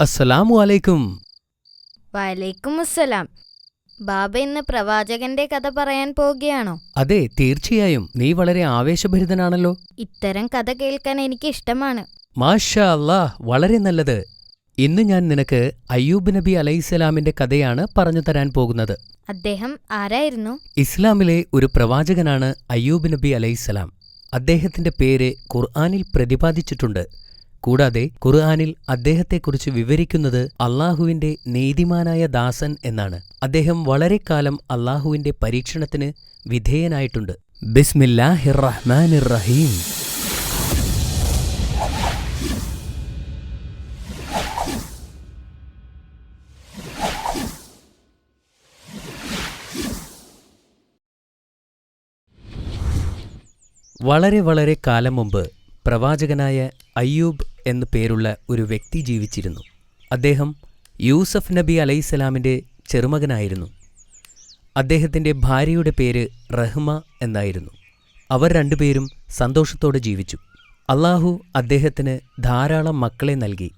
അസ്സലാമു അലൈക്കും. വലൈക്കും അസ്സലാം. ബാബ ഇന്ന് പ്രവാചകന്റെ കഥ പറയാൻ പോവുകയാണോ? അതെ, തീർച്ചയായും. നീ വളരെ ആവേശഭരിതനാണല്ലോ. ഇത്തരം കഥ കേൾക്കാൻ എനിക്ക് ഇഷ്ടമാണ്. മാഷാ അല്ലാഹ്, വളരെ നല്ലത്. ഇന്ന് ഞാൻ നിനക്ക് അയ്യൂബ് നബി അലൈഹിസ്സലാമിന്റെ കഥയാണ് പറഞ്ഞു തരാൻ പോകുന്നത്. അദ്ദേഹം ആരായിരുന്നു? ഇസ്ലാമിലെ ഒരു പ്രവാചകനാണ് അയ്യൂബ് നബി അലൈഹിസ്സലാം. അദ്ദേഹത്തിന്റെ പേര് ഖുർആനിൽ പ്രതിപാദിച്ചിട്ടുണ്ട്. കൂടാതെ ഖുർആനിൽ അദ്ദേഹത്തെക്കുറിച്ച് വിവരിക്കുന്നത് അള്ളാഹുവിന്റെ നീതിമാനായ ദാസൻ എന്നാണ്. അദ്ദേഹം വളരെക്കാലം അള്ളാഹുവിന്റെ പരീക്ഷണത്തിന് വിധേയനായിട്ടുണ്ട്. ബിസ്മില്ലാഹിർ റഹ്മാനിർ റഹീം. വളരെ വളരെ കാലം മുമ്പ് പ്രവാചകനായ അയ്യൂബ് എന്നു പേരുള്ള ഒരു വ്യക്തി ജീവിച്ചിരുന്നു. അദ്ദേഹം യൂസഫ് നബി അലൈഹിസ്സലാമിന്റെ ചെറുമകനായിരുന്നു. അദ്ദേഹത്തിന്റെ ഭാര്യയുടെ പേര് റഹ്മ എന്നായിരുന്നു. അവർ രണ്ടുപേരും സന്തോഷത്തോടെ ജീവിച്ചു. അള്ളാഹു അദ്ദേഹത്തിന് ധാരാളം മക്കളെ നൽകി.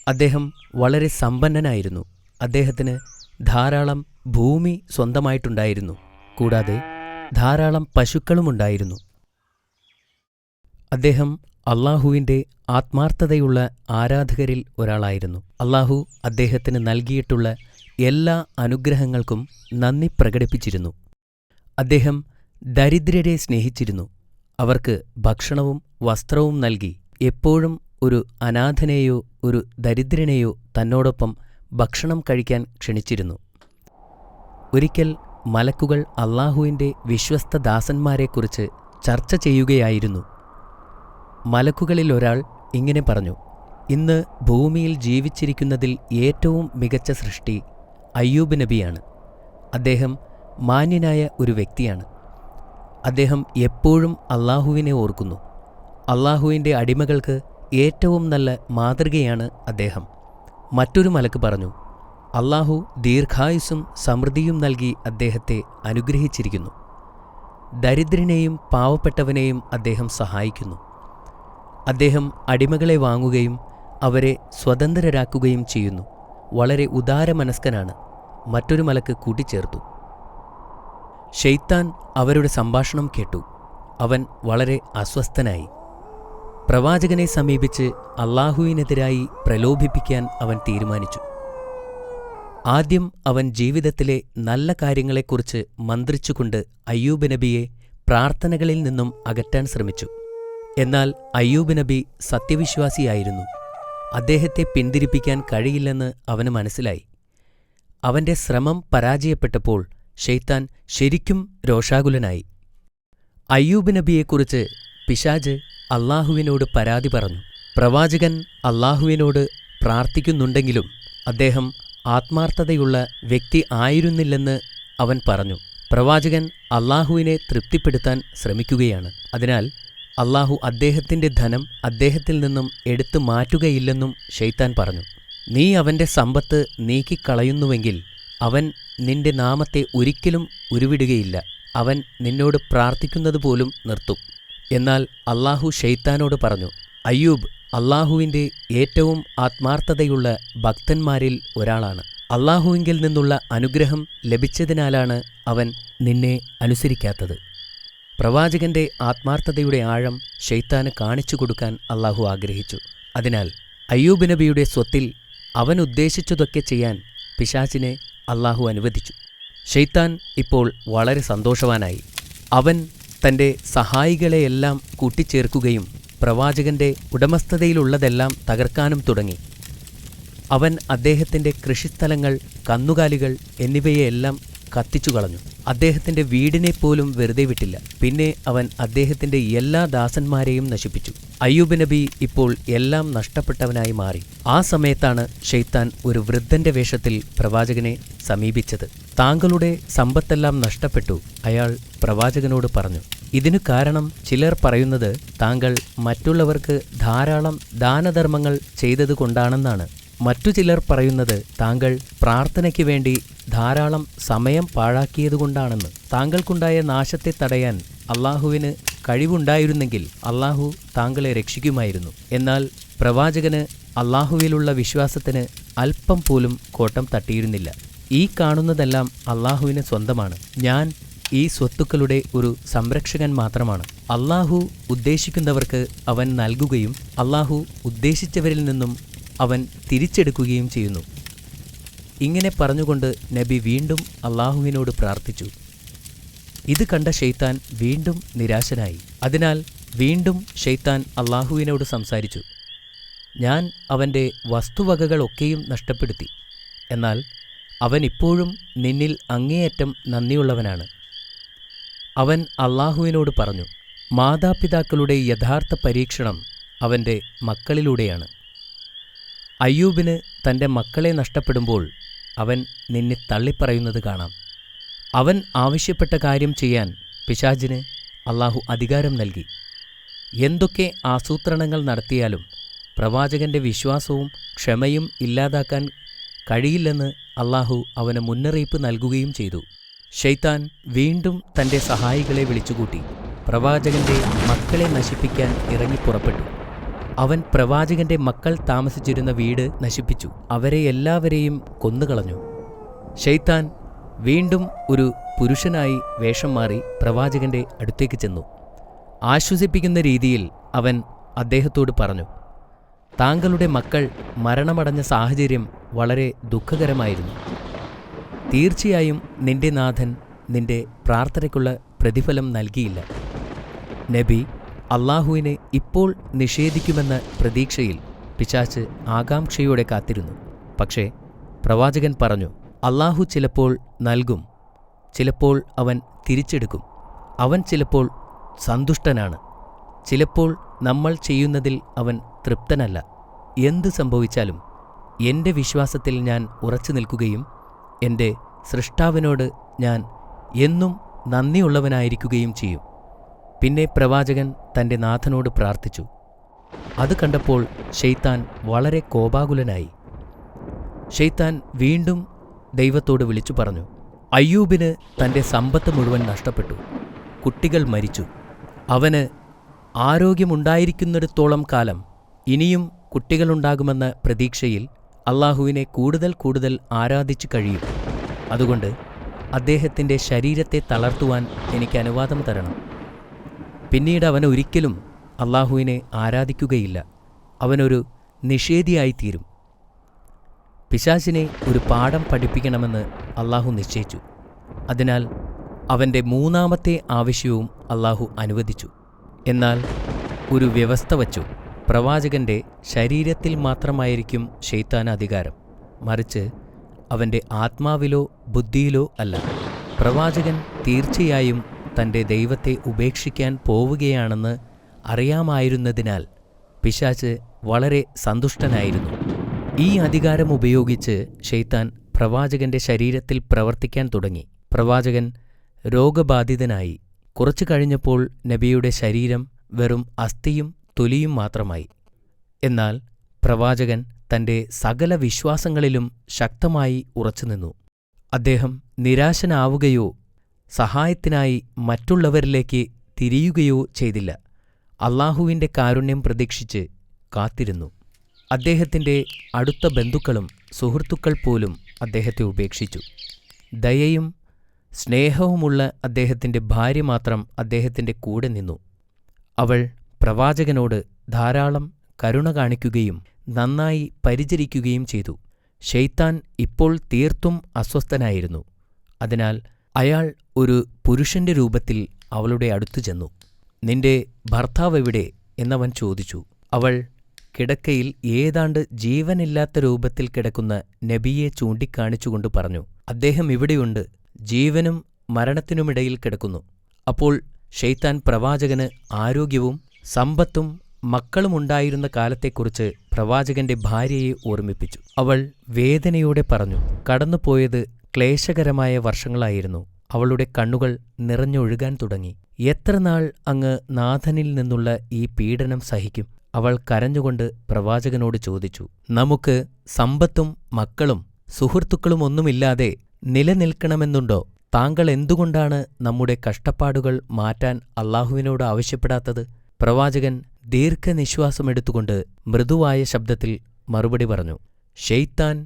അദ്ദേഹം വളരെ സമ്പന്നനായിരുന്നു. അദ്ദേഹത്തിന് ധാരാളം ഭൂമി സ്വന്തമായിട്ടുണ്ടായിരുന്നു. കൂടാതെ ധാരാളം പശുക്കളുമുണ്ടായിരുന്നു. അദ്ദേഹം അള്ളാഹുവിന്റെ ആത്മാർത്ഥതയുള്ള ആരാധകരിൽ ഒരാളായിരുന്നു. അള്ളാഹു അദ്ദേഹത്തിന് നൽകിയിട്ടുള്ള എല്ലാ അനുഗ്രഹങ്ങൾക്കും നന്ദി പ്രകടിപ്പിച്ചിരുന്നു. അദ്ദേഹം ദരിദ്രരെ സ്നേഹിച്ചിരുന്നു. അവർക്ക് ഭക്ഷണവും വസ്ത്രവും നൽകി എപ്പോഴും ഒരു അനാഥനെയോ ഒരു ദരിദ്രനെയോ തന്നോടൊപ്പം ഭക്ഷണം കഴിക്കാൻ ക്ഷണിച്ചിരുന്നു. ഒരിക്കൽ മലക്കുകൾ അള്ളാഹുവിന്റെ വിശ്വസ്ത ദാസന്മാരെക്കുറിച്ച് ചർച്ച ചെയ്യുകയായിരുന്നു. മലക്കുകളിൽ ഒരാൾ ഇങ്ങനെ പറഞ്ഞു: ഇന്ന് ഭൂമിയിൽ ജീവിച്ചിരിക്കുന്നതിൽ ഏറ്റവും മികച്ച സൃഷ്ടി അയ്യൂബ് നബിയാണ്. അദ്ദേഹം മാന്യനായ ഒരു വ്യക്തിയാണ്. അദ്ദേഹം എപ്പോഴും അള്ളാഹുവിനെ ഓർക്കുന്നു. അള്ളാഹുവിന്റെ അടിമകൾക്ക് ഏറ്റവും നല്ല മാതൃകയാണ് അദ്ദേഹം. മറ്റൊരു മലക്ക് പറഞ്ഞു: അള്ളാഹു ദീർഘായുസ്സും സമൃദ്ധിയും നൽകി അദ്ദേഹത്തെ അനുഗ്രഹിച്ചിരിക്കുന്നു. ദരിദ്രനെയും പാവപ്പെട്ടവനെയും അദ്ദേഹം സഹായിക്കുന്നു. അദ്ദേഹം അടിമകളെ വാങ്ങുകയും അവരെ സ്വതന്ത്രരാക്കുകയും ചെയ്യുന്നു. വളരെ ഉദാരമനസ്കനാണ്. മറ്റൊരു മലക്ക് കൂട്ടിച്ചേർത്തു. ശൈത്താൻ അവരുടെ സംഭാഷണം കേട്ടു. അവൻ വളരെ അസ്വസ്ഥനായി. പ്രവാചകനെ സമീപിച്ച് അള്ളാഹുവിനെതിരായി പ്രലോഭിപ്പിക്കാൻ അവൻ തീരുമാനിച്ചു. ആദ്യം അവൻ ജീവിതത്തിലെ നല്ല കാര്യങ്ങളെക്കുറിച്ച് മന്ത്രിച്ചുകൊണ്ട് അയ്യൂബ് നബിയെ പ്രാർത്ഥനകളിൽ നിന്നും അകറ്റാൻ ശ്രമിച്ചു. എന്നാൽ അയ്യൂബ് നബി സത്യവിശ്വാസിയായിരുന്നു. അദ്ദേഹത്തെ പിന്തിരിപ്പിക്കാൻ കഴിയില്ലെന്ന് അവന് മനസ്സിലായി. അവന്റെ ശ്രമം പരാജയപ്പെട്ടപ്പോൾ ശൈത്താൻ ശരിക്കും രോഷാകുലനായി. അയ്യൂബ് നബിയെക്കുറിച്ച് പിശാച് അള്ളാഹുവിനോട് പരാതി പറഞ്ഞു. പ്രവാചകൻ അള്ളാഹുവിനോട് പ്രാർത്ഥിക്കുന്നുണ്ടെങ്കിലും അദ്ദേഹം ആത്മാർത്ഥതയുള്ള വ്യക്തി ആയിരുന്നില്ലെന്ന് അവൻ പറഞ്ഞു. പ്രവാചകൻ അള്ളാഹുവിനെ തൃപ്തിപ്പെടുത്താൻ ശ്രമിക്കുകയാണ്. അതിനാൽ അള്ളാഹു അദ്ദേഹത്തിന്റെ ധനം അദ്ദേഹത്തിൽ നിന്നും എടുത്തു മാറ്റുകയില്ലെന്നും ശൈത്താൻ പറഞ്ഞു. നീ അവന്റെ സമ്പത്ത് നീക്കിക്കളയുന്നുവെങ്കിൽ അവൻ നിന്റെ നാമത്തെ ഒരിക്കലും ഉരുവിടുകയില്ല. അവൻ നിന്നോട് പ്രാർത്ഥിക്കുന്നതുപോലും നിർത്തും. എന്നാൽ അള്ളാഹു ശൈത്താനോട് പറഞ്ഞു: അയ്യൂബ് അള്ളാഹുവിന്റെ ഏറ്റവും ആത്മാർത്ഥതയുള്ള ഭക്തന്മാരിൽ ഒരാളാണ്. അള്ളാഹുവിങ്കിൽ നിന്നുള്ള അനുഗ്രഹം ലഭിച്ചതിനാലാണ് അവൻ നിന്നെ അനുസരിക്കാത്തത്. പ്രവാചകന്റെ ആത്മാർത്ഥതയുടെ ആഴം ശൈത്താന് കാണിച്ചു കൊടുക്കാൻ അള്ളാഹു ആഗ്രഹിച്ചു. അതിനാൽ അയ്യൂബ് നബിയുടെ സ്വത്തിൽ അവൻ ഉദ്ദേശിച്ചതൊക്കെ ചെയ്യാൻ പിശാചിനെ അള്ളാഹു അനുവദിച്ചു. ശൈത്താൻ ഇപ്പോൾ വളരെ സന്തോഷവാനായി. അവൻ തന്റെ സഹായികളെയെല്ലാം കൂട്ടിച്ചേർക്കുകയും പ്രവാചകന്റെ ഉടമസ്ഥതയിലുള്ളതെല്ലാം തകർക്കാനും തുടങ്ങി. അവൻ അദ്ദേഹത്തിന്റെ കൃഷിസ്ഥലങ്ങൾ, കന്നുകാലികൾ എന്നിവയെല്ലാം കത്തിച്ചു കളഞ്ഞു. അദ്ദേഹത്തിന്റെ വീടിനെപ്പോലും വെറുതെ വിട്ടില്ല. പിന്നെ അവൻ അദ്ദേഹത്തിന്റെ എല്ലാ ദാസന്മാരെയും നശിപ്പിച്ചു. അയ്യൂബ് നബി ഇപ്പോൾ എല്ലാം നഷ്ടപ്പെട്ടവനായി മാറി. ആ സമയത്താണ് ശൈത്താൻ ഒരു വൃദ്ധന്റെ വേഷത്തിൽ പ്രവാചകനെ സമീപിച്ചത്. താങ്കളുടെ സമ്പത്തെല്ലാം നഷ്ടപ്പെട്ടു, അയാൾ പ്രവാചകനോട് പറഞ്ഞു. ഇതിനു കാരണം ചിലർ പറയുന്നത് താങ്കൾ മറ്റുള്ളവർക്ക് ധാരാളം ദാനധർമ്മങ്ങൾ ചെയ്തതുകൊണ്ടാണെന്നാണ്. മറ്റു ചിലർ പറയുന്നത് താങ്കൾ പ്രാർത്ഥനയ്ക്ക് വേണ്ടി ധാരാളം സമയം പാഴാക്കിയതുകൊണ്ടാണെന്ന്. താങ്കൾക്കുണ്ടായ നാശത്തെ തടയാൻ അള്ളാഹുവിന് കഴിവുണ്ടായിരുന്നെങ്കിൽ അള്ളാഹു താങ്കളെ രക്ഷിക്കുമായിരുന്നു. എന്നാൽ പ്രവാചകന് അള്ളാഹുവിലുള്ള വിശ്വാസത്തിന് അല്പം പോലും കോട്ടം തട്ടിയിരുന്നില്ല. ഈ കാണുന്നതെല്ലാം അള്ളാഹുവിന് സ്വന്തമാണ്. ഞാൻ ഈ സ്വത്തുക്കളുടെ ഒരു സംരക്ഷകൻ മാത്രമാണ്. അള്ളാഹു ഉദ്ദേശിക്കുന്നവർക്ക് അവൻ നൽകുകയും അള്ളാഹു ഉദ്ദേശിച്ചവരിൽ നിന്നും അവൻ തിരിച്ചെടുക്കുകയും ചെയ്യുന്നു. ഇങ്ങനെ പറഞ്ഞുകൊണ്ട് നബി വീണ്ടും അള്ളാഹുവിനോട് പ്രാർത്ഥിച്ചു. ഇത് കണ്ട ശൈത്താൻ വീണ്ടും നിരാശനായി. അതിനാൽ വീണ്ടും ശൈത്താൻ അള്ളാഹുവിനോട് സംസാരിച്ചു. ഞാൻ അവൻ്റെ വസ്തുവകകളൊക്കെയും നഷ്ടപ്പെടുത്തി. എന്നാൽ അവൻ ഇപ്പോഴും നിന്നിൽ അങ്ങേയറ്റം നന്ദിയുള്ളവനാണ്. അവൻ അള്ളാഹുവിനോട് പറഞ്ഞു, മാതാപിതാക്കളുടെ യഥാർത്ഥ പരീക്ഷണം അവൻ്റെ മക്കളിലൂടെയാണ്. അയ്യൂബിന് തൻ്റെ മക്കളെ നഷ്ടപ്പെടുമ്പോൾ അവൻ നിന്നെ തള്ളിപ്പറയുന്നത് കാണാം. അവൻ ആവശ്യപ്പെട്ട കാര്യം ചെയ്യാൻ പിശാചിന് അള്ളാഹു അധികാരം നൽകി. എന്തൊക്കെ ആസൂത്രണങ്ങൾ നടത്തിയാലും പ്രവാചകന്റെ വിശ്വാസവും ക്ഷമയും ഇല്ലാതാക്കാൻ കഴിയില്ലെന്ന് അള്ളാഹു അവന് മുന്നറിയിപ്പ് നൽകുകയും ചെയ്തു. ശൈത്താൻ വീണ്ടും തൻ്റെ സഹായികളെ വിളിച്ചുകൂട്ടി പ്രവാചകന്റെ മക്കളെ നശിപ്പിക്കാൻ ഇറങ്ങിപ്പുറപ്പെട്ടു. അവൻ പ്രവാചകന്റെ മക്കൾ താമസിച്ചിരുന്ന വീട് നശിപ്പിച്ചു. അവരെ എല്ലാവരെയും കൊന്നുകളഞ്ഞു. ശൈത്താൻ വീണ്ടും ഒരു പുരുഷനായി വേഷം മാറി പ്രവാചകന്റെ അടുത്തേക്ക് ചെന്നു. ആശ്വസിപ്പിക്കുന്ന രീതിയിൽ അവൻ അദ്ദേഹത്തോട് പറഞ്ഞു, താങ്കളുടെ മക്കൾ മരണമടഞ്ഞ സാഹചര്യം വളരെ ദുഃഖകരമായിരുന്നു. തീർച്ചയായും നിന്റെ നാഥൻ നിന്റെ പ്രാർത്ഥനയ്ക്കുള്ള പ്രതിഫലം നൽകിയില്ല. നബി അള്ളാഹുവിനെ ഇപ്പോൾ നിഷേധിക്കുമെന്ന പ്രതീക്ഷയിൽ പിശാച് ആകാംക്ഷയോടെ കാത്തിരുന്നു. പക്ഷേ പ്രവാചകൻ പറഞ്ഞു, അള്ളാഹു ചിലപ്പോൾ നൽകും, ചിലപ്പോൾ അവൻ തിരിച്ചെടുക്കും. അവൻ ചിലപ്പോൾ സന്തുഷ്ടനാണ്, ചിലപ്പോൾ നമ്മൾ ചെയ്യുന്നതിൽ അവൻ തൃപ്തനല്ല. എന്ത് സംഭവിച്ചാലും എൻ്റെ വിശ്വാസത്തിൽ ഞാൻ ഉറച്ചു നിൽക്കുകയും എൻ്റെ സൃഷ്ടാവിനോട് ഞാൻ എന്നും നന്ദിയുള്ളവനായിരിക്കുകയും ചെയ്യും. പിന്നെ പ്രവാചകൻ തൻ്റെ നാഥനോട് പ്രാർത്ഥിച്ചു. അത് കണ്ടപ്പോൾ ശൈത്താൻ വളരെ കോപാകുലനായി. ശൈത്താൻ വീണ്ടും ദൈവത്തോട് വിളിച്ചു പറഞ്ഞു, അയ്യൂബിന് തൻ്റെ സമ്പത്ത് മുഴുവൻ നഷ്ടപ്പെട്ടു. കുട്ടികൾ മരിച്ചു. അവന് ആരോഗ്യമുണ്ടായിരിക്കുന്നിടത്തോളം കാലം ഇനിയും കുട്ടികളുണ്ടാകുമെന്ന പ്രതീക്ഷയിൽ അള്ളാഹുവിനെ കൂടുതൽ കൂടുതൽ ആരാധിച്ചു കഴിയും. അതുകൊണ്ട് അദ്ദേഹത്തിൻ്റെ ശരീരത്തെ തളർത്തുവാൻ എനിക്ക് അനുവാദം തരണം. പിന്നീട് അവൻ ഒരിക്കലും അള്ളാഹുവിനെ ആരാധിക്കുകയില്ല. അവനൊരു നിഷേധിയായിത്തീരും. പിശാചിനെ ഒരു പാഠം പഠിപ്പിക്കണമെന്ന് അള്ളാഹു നിശ്ചയിച്ചു. അതിനാൽ അവൻ്റെ മൂന്നാമത്തെ ആവശ്യവും അള്ളാഹു അനുവദിച്ചു. എന്നാൽ ഒരു വ്യവസ്ഥ വച്ചു. പ്രവാചകന്റെ ശരീരത്തിൽ മാത്രമായിരിക്കും ശൈത്താൻ അധികാരം, മറിച്ച് അവൻ്റെ ആത്മാവിലോ ബുദ്ധിയിലോ അല്ല. പ്രവാചകൻ തീർച്ചയായും തൻ്റെ ദൈവത്തെ ഉപേക്ഷിക്കാൻ പോവുകയാണെന്ന് അറിയാമായിരുന്നതിനാൽ പിശാച് വളരെ സന്തുഷ്ടനായിരുന്നു. ഈ അധികാരം ഉപയോഗിച്ച് ശൈത്താൻ പ്രവാചകന്റെ ശരീരത്തിൽ പ്രവർത്തിക്കാൻ തുടങ്ങി. പ്രവാചകൻ രോഗബാധിതനായി. കുറച്ചു കഴിഞ്ഞപ്പോൾ നബിയുടെ ശരീരം വെറും അസ്ഥിയും തൊലിയും മാത്രമായി. എന്നാൽ പ്രവാചകൻ തൻ്റെ സകല വിശ്വാസങ്ങളിലും ശക്തമായി ഉറച്ചുനിന്നു. അദ്ദേഹം നിരാശനാവുകയോ സഹായത്തിനായി മറ്റുള്ളവരിലേക്ക് തിരിയുകയോ ചെയ്തില്ല. അള്ളാഹുവിൻ്റെ കാരുണ്യം പ്രതീക്ഷിച്ച് കാത്തിരുന്നു. അദ്ദേഹത്തിൻ്റെ അടുത്ത ബന്ധുക്കളും സുഹൃത്തുക്കൾ പോലും അദ്ദേഹത്തെ ഉപേക്ഷിച്ചു. ദയയും സ്നേഹവുമുള്ള അദ്ദേഹത്തിൻ്റെ ഭാര്യ മാത്രം അദ്ദേഹത്തിൻ്റെ കൂടെ നിന്നു. അവൾ പ്രവാചകനോട് ധാരാളം കരുണ കാണിക്കുകയും നന്നായി പരിചരിക്കുകയും ചെയ്തു. ശൈത്താൻ ഇപ്പോൾ തീർത്തും അസ്വസ്ഥനായിരുന്നു. അതിനാൽ അയാൾ ഒരു പുരുഷന്റെ രൂപത്തിൽ അവളുടെ അടുത്തു ചെന്നു. നിന്റെ ഭർത്താവ് എവിടെ എന്നവൻ ചോദിച്ചു. അവൾ കിടക്കയിൽ ഏതാണ്ട് ജീവനില്ലാത്ത രൂപത്തിൽ കിടക്കുന്ന നബിയെ ചൂണ്ടിക്കാണിച്ചുകൊണ്ട് പറഞ്ഞു, അദ്ദേഹം ഇവിടെയുണ്ട്, ജീവനും മരണത്തിനുമിടയിൽ കിടക്കുന്നു. അപ്പോൾ ശൈത്താൻ പ്രവാചകന് ആരോഗ്യവും സമ്പത്തും മക്കളുമുണ്ടായിരുന്ന കാലത്തെക്കുറിച്ച് പ്രവാചകന്റെ ഭാര്യയെ ഓർമ്മിപ്പിച്ചു. അവൾ വേദനയോടെ പറഞ്ഞു, കടന്നുപോയത് ക്ലേശകരമായ വർഷങ്ങളായിരുന്നു. അവളുടെ കണ്ണുകൾ നിറഞ്ഞൊഴുകാൻ തുടങ്ങി. എത്ര നാൾ അങ്ങ് നാഥനിൽ നിന്നുള്ള ഈ പീഡനം സഹിക്കും? അവൾ കരഞ്ഞുകൊണ്ട് പ്രവാചകനോട് ചോദിച്ചു. നമുക്ക് സമ്പത്തും മക്കളും സുഹൃത്തുക്കളുമൊന്നുമില്ലാതെ നിലനിൽക്കണമെന്നുണ്ടോ? താങ്കൾ എന്തുകൊണ്ടാണ് നമ്മുടെ കഷ്ടപ്പാടുകൾ മാറ്റാൻ അള്ളാഹുവിനോട് ആവശ്യപ്പെടാത്തത്? പ്രവാചകൻ ദീർഘനിശ്വാസമെടുത്തുകൊണ്ട് മൃദുവായ ശബ്ദത്തിൽ മറുപടി പറഞ്ഞു, ശൈത്താൻ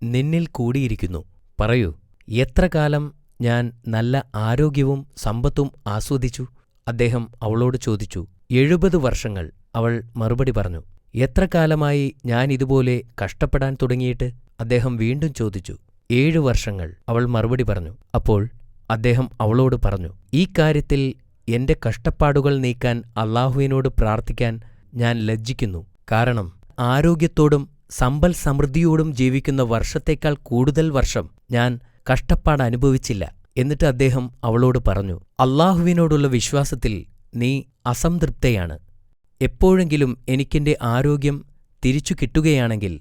നിന്നിൽ കൂടിയിരിക്കുന്നു. പറയൂ, എത്ര കാലം ഞാൻ നല്ല ആരോഗ്യവും സമ്പത്തും ആസ്വദിച്ചു? അദ്ദേഹം അവളോട് ചോദിച്ചു. 70 വർഷങ്ങൾ. അവൾ മറുപടി പറഞ്ഞു. എത്ര കാലമായി ഞാൻ ഇതുപോലെ കഷ്ടപ്പെടാൻ തുടങ്ങിയിട്ട്? അദ്ദേഹം വീണ്ടും ചോദിച്ചു. 7 വർഷങ്ങൾ. അവൾ മറുപടി പറഞ്ഞു. അപ്പോൾ അദ്ദേഹം അവളോട് പറഞ്ഞു, ഈ കാര്യത്തിൽ എന്റെ കഷ്ടപ്പാടുകൾ നീക്കാൻ അല്ലാഹുവിനോട് പ്രാർത്ഥിക്കാൻ ഞാൻ ലജ്ജിക്കുന്നു. കാരണം ആരോഗ്യത്തോടും സമ്പൽ സമൃദ്ധിയോടും ജീവിക്കുന്ന വർഷത്തേക്കാൾ കൂടുതൽ വർഷം ഞാൻ കഷ്ടപ്പാടനുഭവിച്ചില്ല. എന്നിട്ട് അദ്ദേഹം അവളോട് പറഞ്ഞു, അല്ലാഹുവിനോടുള്ള വിശ്വാസത്തിൽ നീ അസംതൃപ്തയാണ്. എപ്പോഴെങ്കിലും എനിക്കെന്റെ ആരോഗ്യം തിരിച്ചു കിട്ടുകയാണെങ്കിൽ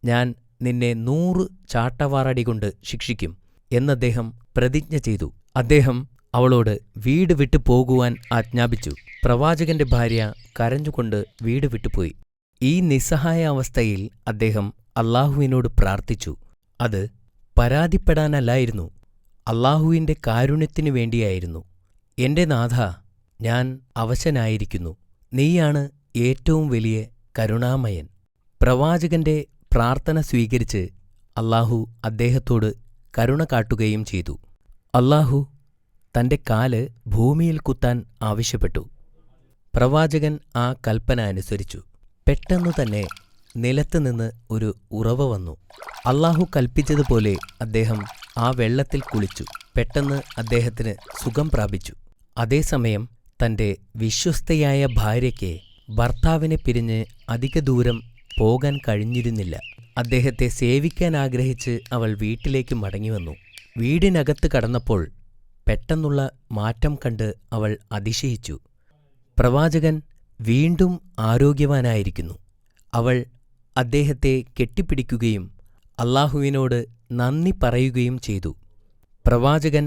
ഞാൻ നിന്നെ 100 ചാട്ടവാറടികൊണ്ട് ശിക്ഷിക്കും എന്നദ്ദേഹം പ്രതിജ്ഞ ചെയ്തു. അദ്ദേഹം അവളോട് വീട് വിട്ടു പോകുവാൻ ആജ്ഞാപിച്ചു. പ്രവാചകന്റെ ഭാര്യ കരഞ്ഞുകൊണ്ട് വീട് വിട്ടുപോയി. ഈ നിസ്സഹായ അവസ്ഥയിൽ അദ്ദേഹം അല്ലാഹുവിനോട് പ്രാർത്ഥിച്ചു. അത് പരാതിപ്പെടാനല്ലായിരുന്നു, അല്ലാഹുവിന്റെ കാരുണ്യത്തിനു വേണ്ടിയായിരുന്നു. എന്റെ നാഥാ, ഞാൻ അവശനായിരിക്കുന്നു. നീയാണ് ഏറ്റവും വലിയ കരുണാമയൻ. പ്രവാചകന്റെ പ്രാർത്ഥന സ്വീകരിച്ച് അല്ലാഹു അദ്ദേഹത്തോട് കരുണ കാട്ടുകയും ചെയ്തു. അല്ലാഹു തന്റെ കാല് ഭൂമിയിൽ കുത്താൻ ആവശ്യപ്പെട്ടു. പ്രവാചകൻ ആ കൽപ്പന അനുസരിച്ചു. പെട്ടെന്നുതന്നെ നിലത്തുനിന്ന് ഒരു ഉറവ വന്നു. അല്ലാഹു കൽപ്പിച്ചതുപോലെ അദ്ദേഹം ആ വെള്ളത്തിൽ കുളിച്ചു. പെട്ടെന്ന് അദ്ദേഹത്തിന് സുഖം പ്രാപിച്ചു. അതേസമയം തന്റെ വിശ്വസ്തയായ ഭാര്യയ്ക്ക് ഭർത്താവിനെ പിരിഞ്ഞ് അധിക ദൂരം പോകാൻ കഴിഞ്ഞിരുന്നില്ല. അദ്ദേഹത്തെ സേവിക്കാൻ ആഗ്രഹിച്ച് അവൾ വീട്ടിലേക്ക് മടങ്ങിവന്നു. വീടിനകത്ത് കടന്നപ്പോൾ പെട്ടെന്നുള്ള മാറ്റം കണ്ട് അവൾ അതിശയിച്ചു. പ്രവാചകൻ വീണ്ടും ആരോഗ്യവാനായിരിക്കുന്നു. അവൾ അദ്ദേഹത്തെ കെട്ടിപ്പിടിക്കുകയും അല്ലാഹുവിനോട് നന്ദി പറയുകയും ചെയ്തു. പ്രവാചകൻ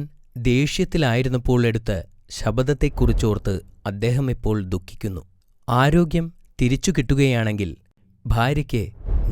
ദേഷ്യത്തിലായിരുന്നപ്പോൾ എടുത്ത ശപഥത്തെക്കുറിച്ചോർത്ത് അദ്ദേഹം ഇപ്പോൾ ദുഃഖിക്കുന്നു. ആരോഗ്യം തിരിച്ചു കിട്ടുകയാണെങ്കിൽ ഭാര്യയ്ക്ക്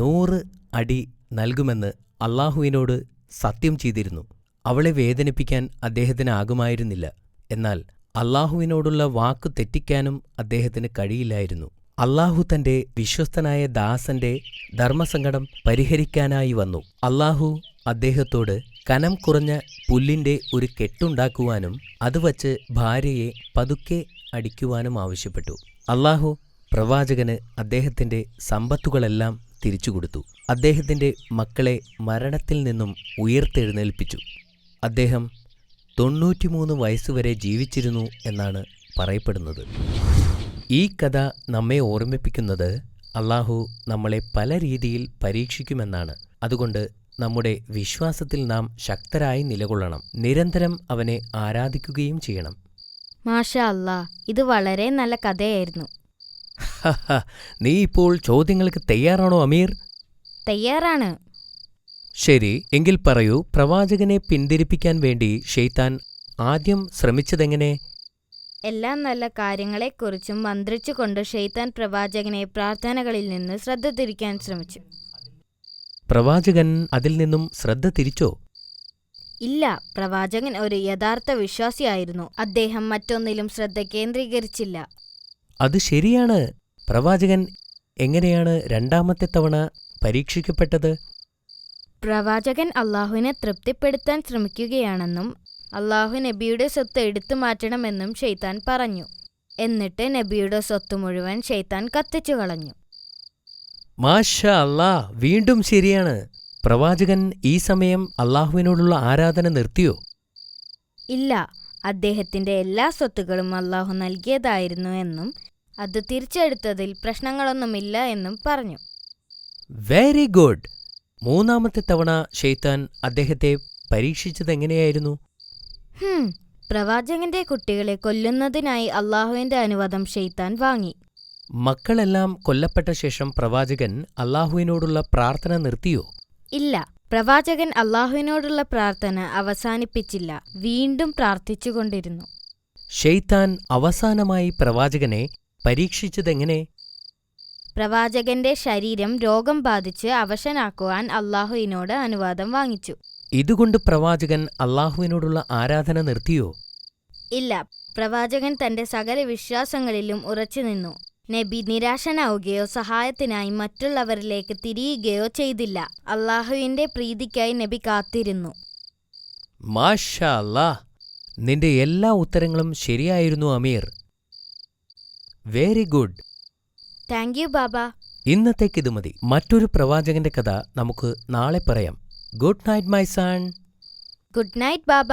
100 അടി നൽകുമെന്ന് അല്ലാഹുവിനോട് സത്യം ചെയ്തിരുന്നു. അവളെ വേദനിപ്പിക്കാൻ അദ്ദേഹത്തിനാകുമായിരുന്നില്ല. എന്നാൽ അല്ലാഹുവിനോടുള്ള വാക്കു തെറ്റിക്കാനും അദ്ദേഹത്തിന് കഴിയില്ലായിരുന്നു. അല്ലാഹു തന്റെ വിശ്വസ്തനായ ദാസന്റെ ധർമ്മസങ്കടം പരിഹരിക്കാനായി വന്നു. അല്ലാഹു അദ്ദേഹത്തോട് കനം കുറഞ്ഞ പുല്ലിന്റെ ഒരു കെട്ടുണ്ടാക്കുവാനും അതുവച്ച് ഭാര്യയെ പതുക്കെ അടിക്കുവാനും ആവശ്യപ്പെട്ടു. അല്ലാഹു പ്രവാചകന് അദ്ദേഹത്തിന്റെ സമ്പത്തുകളെല്ലാം തിരിച്ചുകൊടുത്തു. അദ്ദേഹത്തിന്റെ മക്കളെ മരണത്തിൽ നിന്നും ഉയർത്തെഴുന്നേൽപ്പിച്ചു. അദ്ദേഹം 93 വയസ്സുവരെ ജീവിച്ചിരുന്നു എന്നാണ് പറയപ്പെടുന്നത്. ഈ കഥ നമ്മെ ഓർമ്മിപ്പിക്കുന്നത് അല്ലാഹു നമ്മളെ പല രീതിയിൽ പരീക്ഷിക്കുമെന്നാണ്. അതുകൊണ്ട് നമ്മുടെ വിശ്വാസത്തിൽ നാം ശക്തരായി നിലകൊള്ളണം. നിരന്തരം അവനെ ആരാധിക്കുകയും ചെയ്യണം. മാഷാ അല്ലാ, ഇത് വളരെ നല്ല കഥയായിരുന്നു. നീ ഇപ്പോൾ ചോദ്യങ്ങൾക്ക് തയ്യാറാണോ അമീർ? തയ്യാറാണ്. ശരി, എങ്കിൽ പറയൂ, പ്രവാചകനെ പിന്തിരിപ്പിക്കാൻ വേണ്ടി ശൈത്താൻ ആദ്യം ശ്രമിച്ചതെങ്ങനെ? എല്ലാ നല്ല കാര്യങ്ങളെക്കുറിച്ചും മന്ത്രിച്ചുകൊണ്ട് ഷെയ്ത്താൻ പ്രവാചകനെ പ്രാർത്ഥനകളിൽ നിന്ന് ശ്രദ്ധ തിരിക്കാൻ ശ്രമിച്ചു. പ്രവാചകൻ അതിൽ നിന്നും ശ്രദ്ധ തിരിച്ചോ? ഇല്ല, പ്രവാചകൻ ഒരു യഥാർത്ഥ വിശ്വാസിയായിരുന്നു. അദ്ദേഹം മറ്റൊന്നിലും ശ്രദ്ധ കേന്ദ്രീകരിച്ചില്ല. അത് ശരിയാണ്. പ്രവാചകൻ എങ്ങനെയാണ് രണ്ടാമത്തെ തവണ പരീക്ഷിക്കപ്പെട്ടത്? പ്രവാചകൻ അള്ളാഹുവിനെ തൃപ്തിപ്പെടുത്താൻ ശ്രമിക്കുകയാണെന്നും അള്ളാഹു നബിയുടെ സ്വത്ത് എടുത്തു മാറ്റണമെന്നും ഷെയ്ത്താൻ പറഞ്ഞു. എന്നിട്ട് നബിയുടെ സ്വത്ത് മുഴുവൻ ഷെയ്ത്താൻ കത്തിച്ചു കളഞ്ഞു. മാഷാ അല്ലാ, വീണ്ടും ശരിയാണ്. പ്രവാചകൻ ഈ സമയം അല്ലാഹുവിനോടുള്ള ആരാധന നിർത്തിയോ? ഇല്ല, അദ്ദേഹത്തിന്റെ എല്ലാ സ്വത്തുകളും അള്ളാഹു നൽകിയതായിരുന്നു എന്നും അത് തിരിച്ചെടുത്തതിൽ പ്രശ്നങ്ങളൊന്നുമില്ല എന്നും പറഞ്ഞു. Very good. മൂന്നാമത്തെ തവണ ശൈത്താൻ അദ്ദേഹത്തെ പരീക്ഷിച്ചതെങ്ങനെയായിരുന്നു? പ്രവാചകന്റെ കുട്ടികളെ കൊല്ലുന്നതിനായി അള്ളാഹുവിന്റെ അനുവാദം ഷെയ്ത്താൻ വാങ്ങി. മക്കളെല്ലാം കൊല്ലപ്പെട്ട ശേഷം പ്രവാചകൻ അല്ലാഹുവിനോടുള്ള പ്രാർത്ഥന നിർത്തിയോ? ഇല്ല, പ്രവാചകൻ അള്ളാഹുവിനോടുള്ള പ്രാർത്ഥന അവസാനിപ്പിച്ചില്ല, വീണ്ടും പ്രാർത്ഥിച്ചുകൊണ്ടിരുന്നു. ശൈത്താൻ അവസാനമായി പ്രവാചകനെ പരീക്ഷിച്ചതെങ്ങനെ? പ്രവാചകന്റെ ശരീരം രോഗം ബാധിച്ച് അവശനാക്കുവാൻ അള്ളാഹുവിനോട് അനുവാദം വാങ്ങിച്ചു. ഇതുകൊണ്ട് പ്രവാചകൻ അല്ലാഹുവിനോടുള്ള ആരാധന നിർത്തിയോ? ഇല്ല, പ്രവാചകൻ തന്റെ സകല വിശ്വാസങ്ങളിലും ഉറച്ചുനിന്നു. നബി നിരാശനാവുകയോ സഹായത്തിനായി മറ്റുള്ളവരിലേക്ക് തിരിയുകയോ ചെയ്തില്ല. അള്ളാഹുവിന്റെ പ്രീതിക്കായി നബി കാത്തിരുന്നു. മാഷാ അല്ലാ, നിന്റെ എല്ലാ ഉത്തരങ്ങളും ശരിയായിരുന്നു Ameer. Very good. Thank you ബാബ. ഇന്നത്തേക്കിത് മതി. മറ്റൊരു പ്രവാചകന്റെ കഥ നമുക്ക് നാളെ പറയാം. Good night my son. Good night Baba.